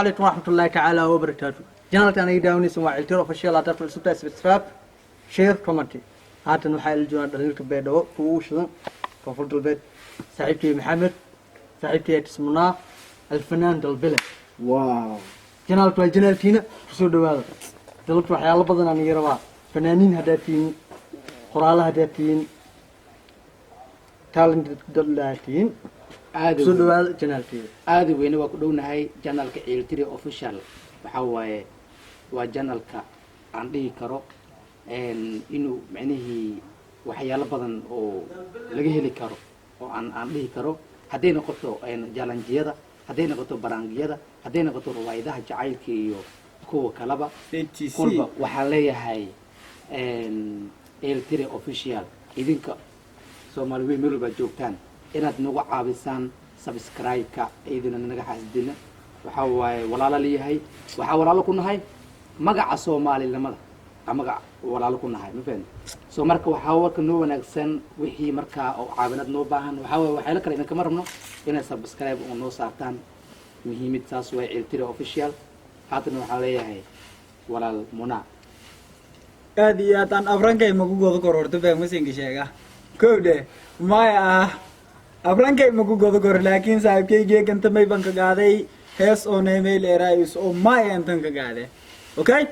عليكم ورحمة الله تعالى وبركاته. جنرال أنا يداوني سماع التيرو فشيء لا تفعل سبتة سبسكرايب شير كومنتي. هات نحيل الجنرال دليل كبيدو فوشنا كفرت البيت سعيدتي محمد سعيدتي اسمنا الفنان دلبلة. واو جنرال توي جنرال تينا فسود هذا. دلبت وحياة الله بدنا نيروا فنانين هداتين قرالة هداتين تالنت دلاتين. aad فسود هذا جنرال تينا. aad weyn waa ku dhownahay channelka Eltiri official waxa waaye waa channelka aan dhihi karo inuu macnaheedu waxyaalo badan oo laga heli karo oo aan dhihi karo haday noqoto challenge-yada haday noqoto baraangiyada haday noqoto riwaayadaha jacaylka iyo kuwa kalaba kulba waxa leeyahay Eltiri official idinka Soomaali weyn meel walba joogtaan inaad nagu caabisaan subscribe-ka idina naga xasdina waxa waaye walaalo leeyahay waxa walaalo ku nahay magaca Soomaalinimada amaga walaalo ku nahay ma fahmin soo marka waxa warka noo wanaagsan wixii marka oo caawinad noo baahan waxa waaye waxa la kale in kama rabno inay subscribe oo noo saartaan muhiimad taas waa Eltiri official haatan waxa leeyahay walaal Muna aad iyo aad aan afrankay magu godo kororto baa masinka sheega koode maya afrankay magu godo kor laakiin saaxiibkayga ganta may banka gaaday hees oo email eraayus oo maya intan ka gaade okay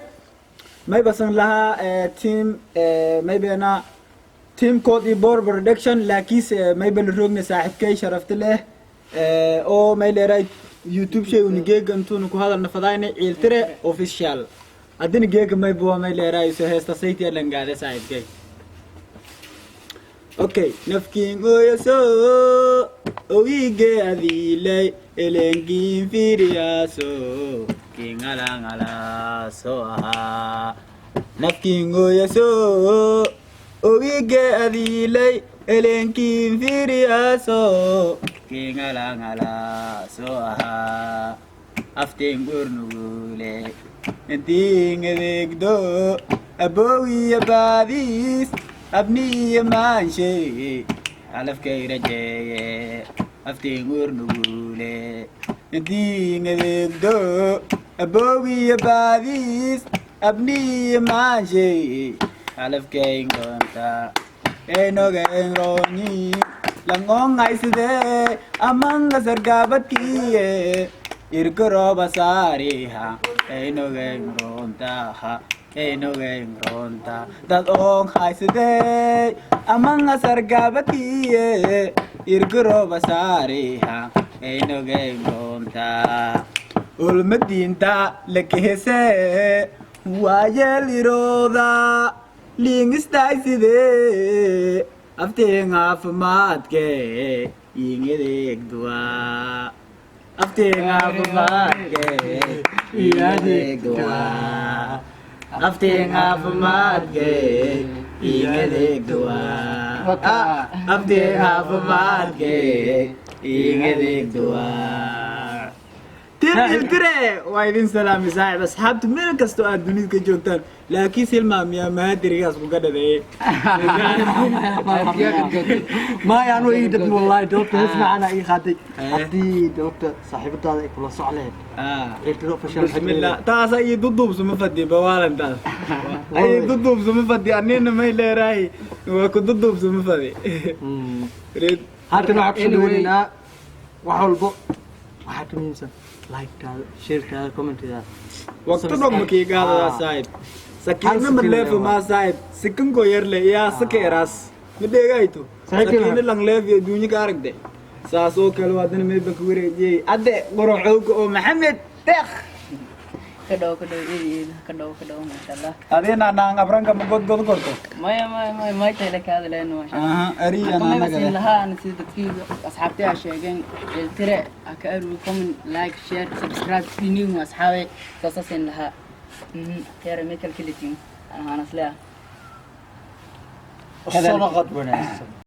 may basan laha team may bana team code i bor production laakiin may ban roogna saaxiibkay sharafta leh oo may leeray youtube shay unige gantu ku hadalna fadayna Eltiri official adina geega may buu may leeray heesta sayti lan gaade saaxiibkay okay nafkiin ooyaso oige adilay elengin firiyaso kingala ngala so nafkiin ooyaso oige adilay elengin firiyaso kingala ngala so afteen gurnugule intiin edegdo abowi badis abni maanshe alaf kayrajeeye afteen gurnugule intiin edegdo abowi badis abni maanshe alaf kayngonta enogengroni langong aisde amanga sargabatkiye irkoro basariha enogenronta enogenronta dad ong aisde amanga sargabatkiye irkoro basariha enogenronta ulmadinta lekehese wayeliroda lingistaiside afteen caafimaadke ingedegdua afteen caafimaadke ingedegdua afteen caafimaadke ingedegdua afteen caafimaadke ingedegdua Eltiri waa idin salaam saaxiib asxaabtu meel kasto aad dunida ka joogtaan laakiin silmaamiya maadirigaas ku gadhaday ما يعني ويد والله دكتور اسمع أنا أي خاتي عدي دكتور صاحبتي هذا كله صعلة إلترو فشل بسم الله تاسا أي ضدوب سمفدي بوالن تاس أي ضدوب سمفدي أنينا ما يلاقي وكل ضدوب سمفدي هاتنا عكسنا وحول بق وحتى ننسى لايك هذا شير هذا كومنت هذا وقت نوم كي قاعد صاحب سكينة من لف ما صاحب سكين كوير لي يا سكيراس مديك أيتو سكينة لان لف يدوني كارك ده ساسو كلو هذا من بكوري جي أده بروحوك أو محمد تخ كدو ما شاء الله هذه أنا عبران كم قد كرتو ما يتهلك هذا لأنه ما شاء الله أري ما أنا بس كذا لها أنا سيدك في أصحابتي عشان Eltiri أكأرو كومن لايك شير سبسكرايب في نيو أصحابي تصاصين لها يا رميك الكلتين أنا سلاح الصلاة قد بنا